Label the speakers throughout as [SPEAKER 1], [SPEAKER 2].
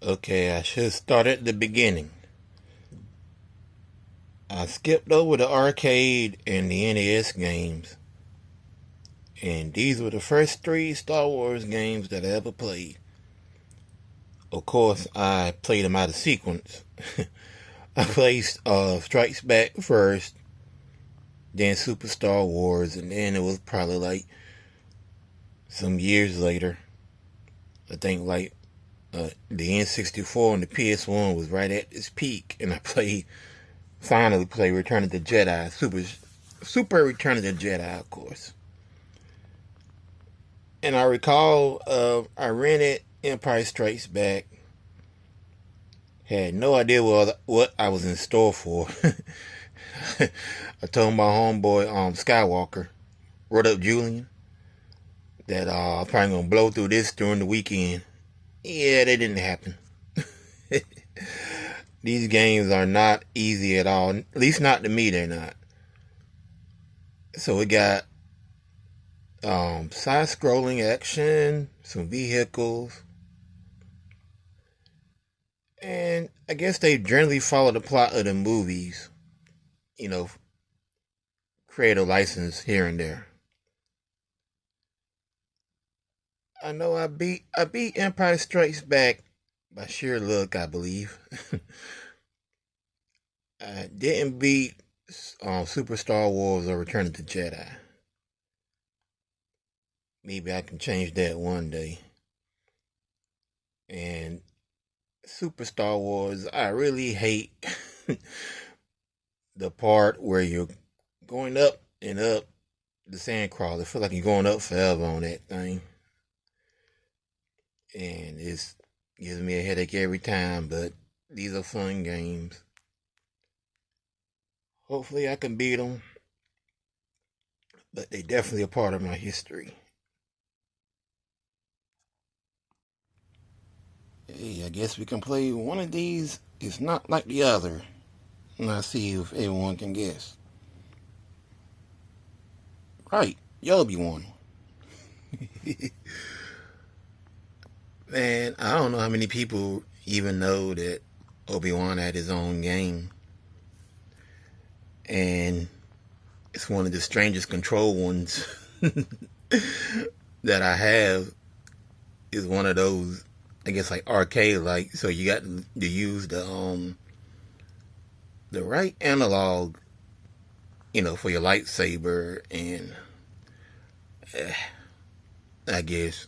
[SPEAKER 1] Okay, I should start at the beginning. I skipped over the arcade and the NES games, and these were the first three Star Wars games that I ever played. Of course, I played them out of sequence. I played Strikes Back first, then Super Star Wars, and then it was probably like some years later. I think like the N64 and the PS1 was right at its peak, and I finally played Return of the Jedi, Super Return of the Jedi, of course. And I recall I rented Empire Strikes Back. Had no idea what I was in store for. I told my homeboy Skywalker, what up Julian, that I'm probably gonna blow through this during the weekend. Yeah, that didn't happen. These games are not easy at all. At least not to me, they're not. So we got side-scrolling action, some vehicles, and I guess they generally follow the plot of the movies. You know, create a license here and there. I beat Empire Strikes Back by sheer luck, I believe. I didn't beat Super Star Wars or Return of the Jedi. Maybe I can change that one day. And Super Star Wars, I really hate the part where you're going up and up the sandcrawler. I feel like you're going up forever on that thing. And it gives me a headache every time, but these are fun games. Hopefully I can beat them, but they definitely a part of my history. Hey, I guess we can play one of these. It's not like the other. And I see if everyone can guess. Right, you'll be one. Man, I don't know how many people even know that Obi-Wan had his own game. And it's one of the strangest control ones that I have. Is one of those, I guess, like arcade like. So you got to use the right analog, for your lightsaber, and eh, I guess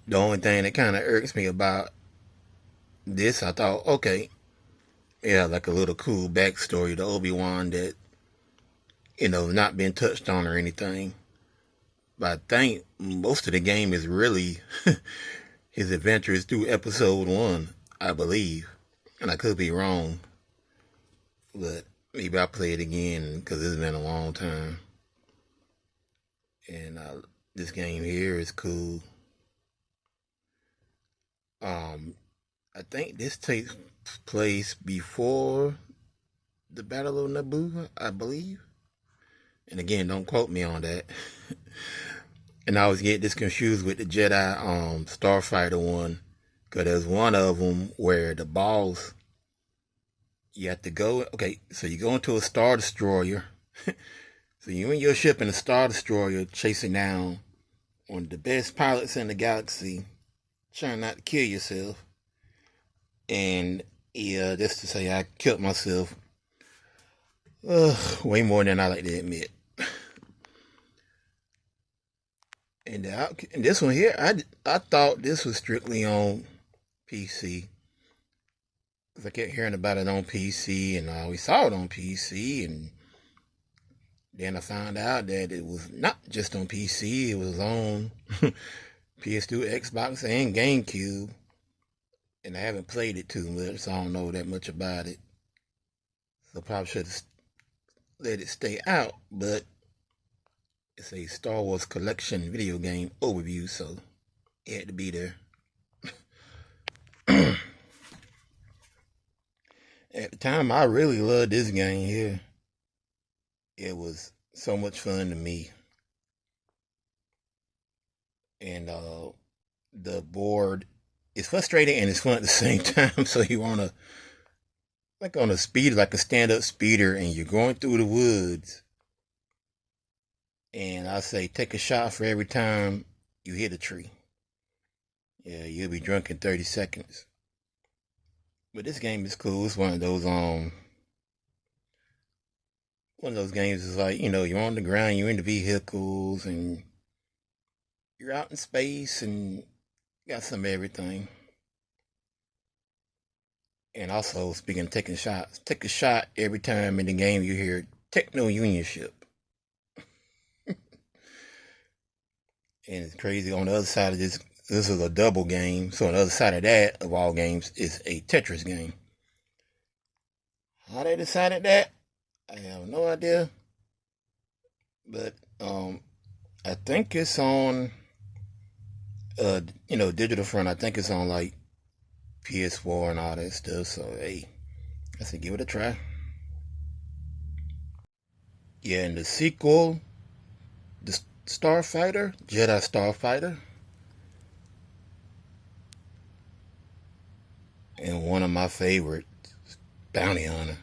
[SPEAKER 1] the only thing that kind of irks me about this, I thought, okay, yeah, like a little cool backstory to Obi-Wan that, not been touched on or anything. But I think most of the game is really his adventures through episode one, I believe. And I could be wrong, but maybe I'll play it again because it's been a long time. And this game here is cool. I think this takes place before the Battle of Naboo, I believe. And again, don't quote me on that. And I always get this confused with the Jedi Starfighter one, because there's one of them where the boss, you have to go. Okay, so you go into a Star Destroyer. So you and your ship in a Star Destroyer chasing down one of the best pilots in the galaxy, trying not to kill yourself. And yeah, just to say I killed myself way more than I like to admit. And this one here, I thought this was strictly on PC. Because I kept hearing about it on PC, and I always saw it on PC, and then I found out that it was not just on PC, it was on PS2, Xbox, and GameCube. And I haven't played it too much, so I don't know that much about it. So I probably should have let it stay out, but it's a Star Wars collection video game overview, so it had to be there. At the time, I really loved this game here. It was so much fun to me. And the board it's frustrating and it's fun at the same time. So you wanna like on a speeder, like a stand-up speeder, and you're going through the woods, and I say take a shot for every time you hit a tree. Yeah, you'll be drunk in 30 seconds. But this game is cool. It's one of those games is like, you're on the ground, you're in the vehicles, and you're out in space, and got some of everything. And also, speaking of taking shots, take a shot every time in the game you hear Techno Union Ship. And it's crazy. On the other side of this is a double game. So on the other side of that, of all games, is a Tetris game. How they decided that, I have no idea. But I think it's on digital front. I think it's on like PS4 and all that stuff. So hey, I said give it a try. Yeah, and the sequel, the Starfighter, Jedi Starfighter, and one of my favorites, Bounty Hunter.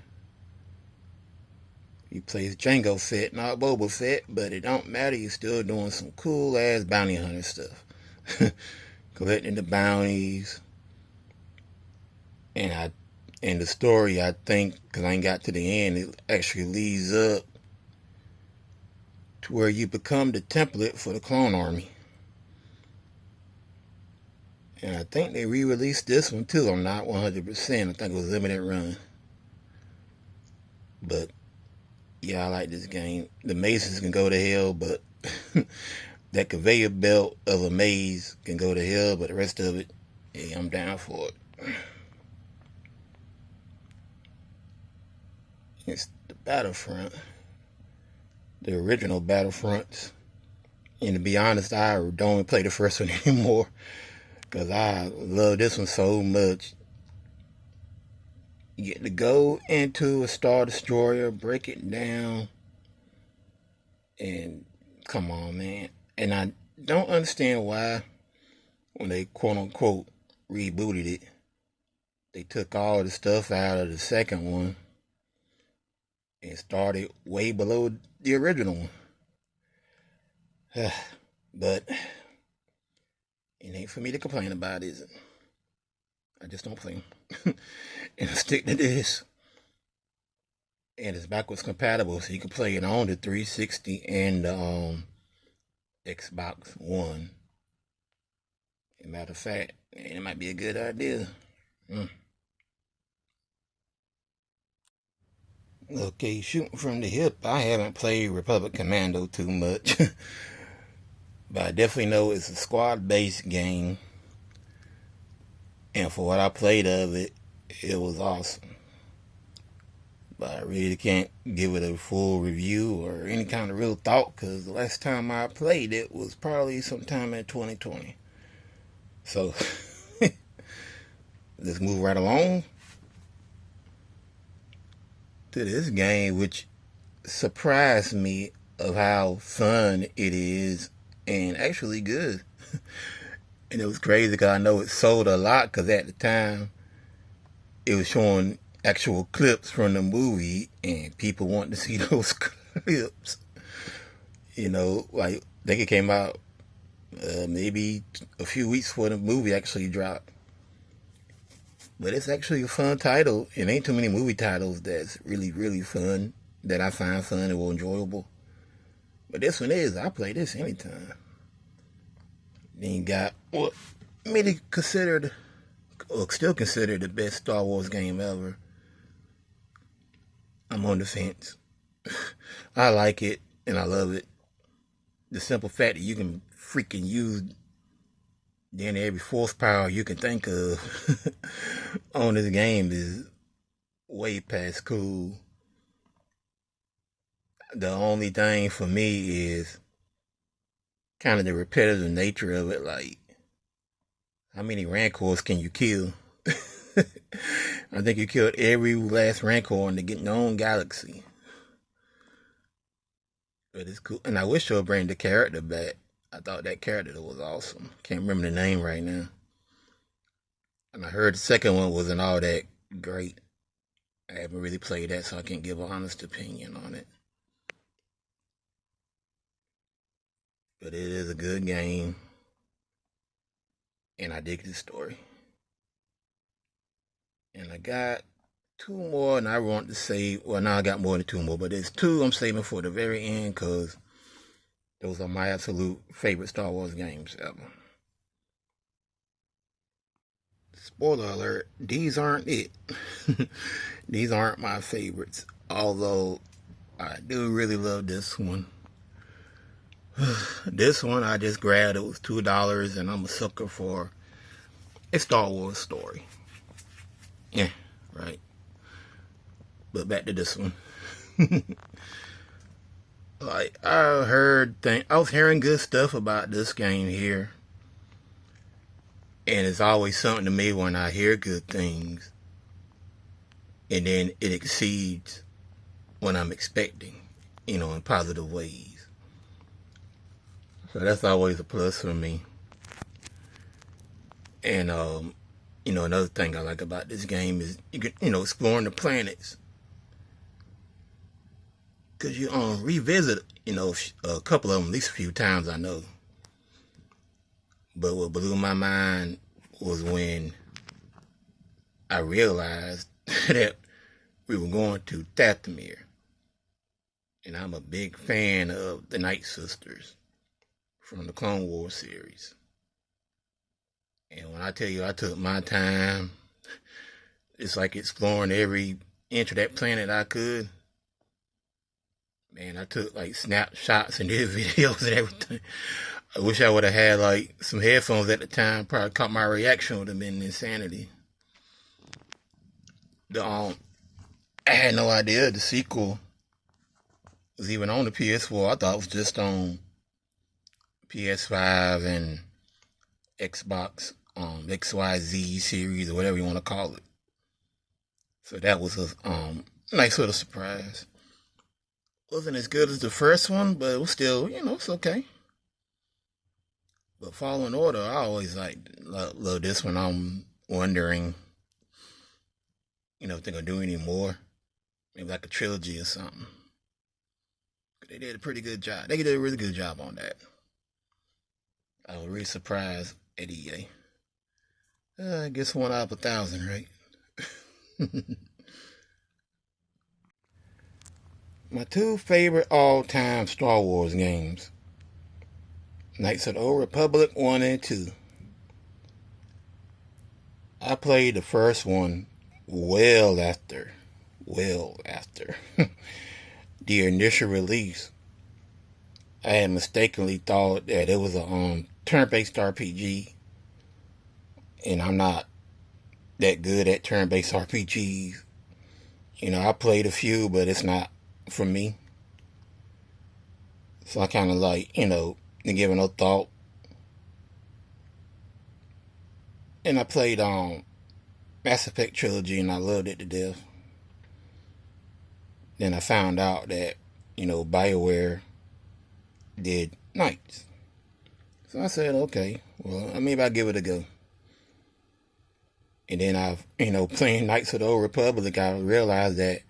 [SPEAKER 1] He plays Jango Fett, not Boba Fett, but it don't matter. He's still doing some cool ass bounty hunter stuff, collecting the bounties. And the story, I think, because I ain't got to the end, it actually leads up to where you become the template for the clone army. And I think they re-released this one too. I'm not 100%. I think it was limited run. But yeah, I like this game. The mazes can go to hell, but that conveyor belt of a maze can go to hell, but the rest of it, yeah, I'm down for it. It's the Battlefront, the original Battlefronts. And to be honest, I don't even play the first one anymore because I love this one so much. You get to go into a Star Destroyer, break it down, and come on, man. And I don't understand why, when they quote unquote rebooted it, they took all the stuff out of the second one and started way below the original one. But it ain't for me to complain about, is it? I just don't play them. And I stick to this. And it's backwards compatible, so you can play it on the 360 and the Xbox One. As a matter of fact, it might be a good idea. Okay, shooting from the hip, I haven't played Republic Commando too much. But I definitely know it's a squad-based game. And for what I played of it, it was awesome. But I really can't give it a full review or any kind of real thought because the last time I played it was probably sometime in 2020. So, let's move right along to this game, which surprised me of how fun it is and actually good. And it was crazy because I know it sold a lot because at the time it was showing actual clips from the movie and people wanted to see those clips. Like I think it came out maybe a few weeks before the movie actually dropped. But it's actually a fun title. It ain't too many movie titles that's really, really fun, that I find fun and enjoyable. But this one is. I play this anytime. Then got what many considered, or still considered, the best Star Wars game ever. I'm on the fence. I like it and I love it. The simple fact that you can freaking use then every force power you can think of on this game is way past cool. The only thing for me is kind of the repetitive nature of it. Like, how many Rancors can you kill? I think you killed every last Rancor in the known galaxy. But it's cool. And I wish they would bring the character back. I thought that character was awesome. Can't remember the name right now. And I heard the second one wasn't all that great. I haven't really played that, so I can't give an honest opinion on it. But it is a good game, and I dig the story. And I got two more, and I want to say, well, now I got more than two more, but there's two I'm saving for the very end because those are my absolute favorite Star Wars games ever. Spoiler alert, these aren't it. These aren't my favorites, although I do really love this one. This one I just grabbed, it was $2, and I'm a sucker for a Star Wars story. Yeah, right. But back to this one. Like I was hearing good stuff about this game here, and it's always something to me when I hear good things, and then it exceeds what I'm expecting, in positive ways. So that's always a plus for me. And another thing I like about this game is exploring the planets, because you revisit a couple of them at least a few times, I know. But what blew my mind was when I realized that we were going to Dathomir. And I'm a big fan of the Night Sisters from the Clone Wars series. And when I tell you I took my time, it's like exploring every inch of that planet I could. Man, I took like snapshots and did videos and everything. I wish I would have had like some headphones at the time. Probably caught my reaction, would have been insanity. I had no idea the sequel was even on the PS4. I thought it was just on PS5 and Xbox, XYZ series or whatever you want to call it. So that was a nice little surprise. Wasn't as good as the first one, but it was still, it's okay. But Fallen Order, I always love this one. I'm wondering, if they're gonna do any more, maybe like a trilogy or something. They did a pretty good job. They did a really good job on that. I was really surprised at EA. I guess 1 out of 1,000, right? My two favorite all-time Star Wars games: Knights of the Old Republic 1 and 2. I played the first one well after the initial release. I had mistakenly thought that it was a turn-based RPG, and I'm not that good at turn-based RPGs. I played a few, but it's not for me. So I kind of didn't give it no thought. And I played Mass Effect Trilogy, and I loved it to death. Then I found out that, BioWare did Knights. So I said, okay, well, maybe I'll give it a go. And then playing Knights of the Old Republic, I realized that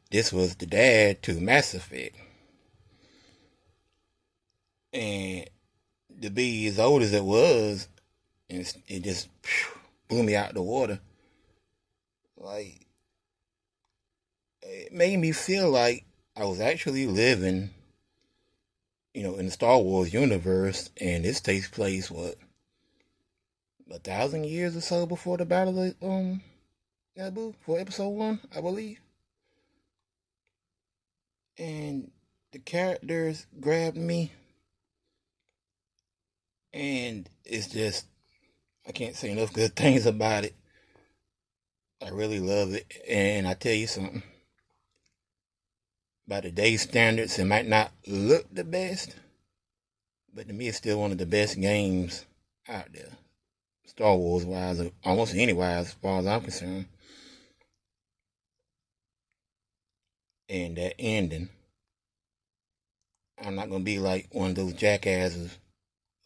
[SPEAKER 1] this was the dad to Mass Effect. And to be as old as it was, and it just blew me out the water. Like, it made me feel like I was actually living, in the Star Wars universe, and this takes place, 1,000 years or so before the Battle of Naboo, for Episode 1, I believe. And the characters grabbed me, and it's just, I can't say enough good things about it. I really love it, and I tell you something. By today's standards, it might not look the best, but to me, it's still one of the best games out there, Star Wars wise, or almost any wise, as far as I'm concerned. And that ending, I'm not gonna be like one of those jackasses.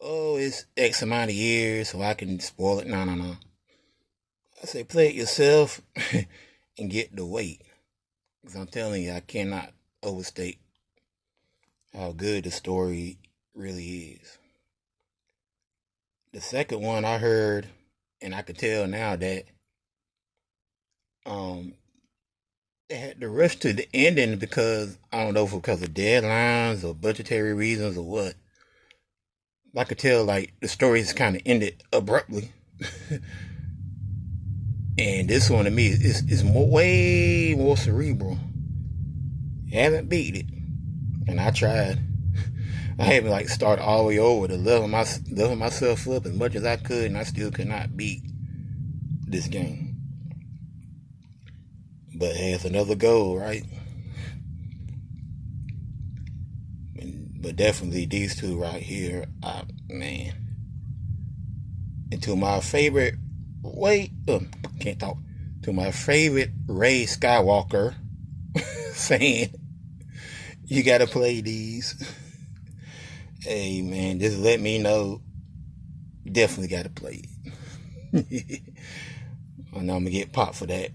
[SPEAKER 1] Oh, it's X amount of years, so I can spoil it. No. I say play it yourself and get the weight. Because I'm telling you, I cannot overstate how good the story really is. The second one I heard, and I could tell now that um they had to rush to the ending because I don't know if it was because of deadlines or budgetary reasons or what. I could tell like the story's kind of ended abruptly. And this one to me is way more cerebral. Haven't beat it, and I tried. I haven't like started all the way over to level myself up as much as I could, and I still could not beat this game. But hey, it's another goal, right? But definitely these two right here, man. And to my favorite, can't talk. To my favorite Rey Skywalker fan, you gotta play these. Hey man, just let me know. Definitely gotta play it. I know I'm gonna get popped for that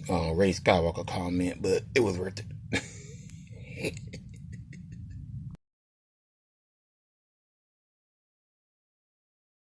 [SPEAKER 1] Rey Skywalker comment, but it was worth it.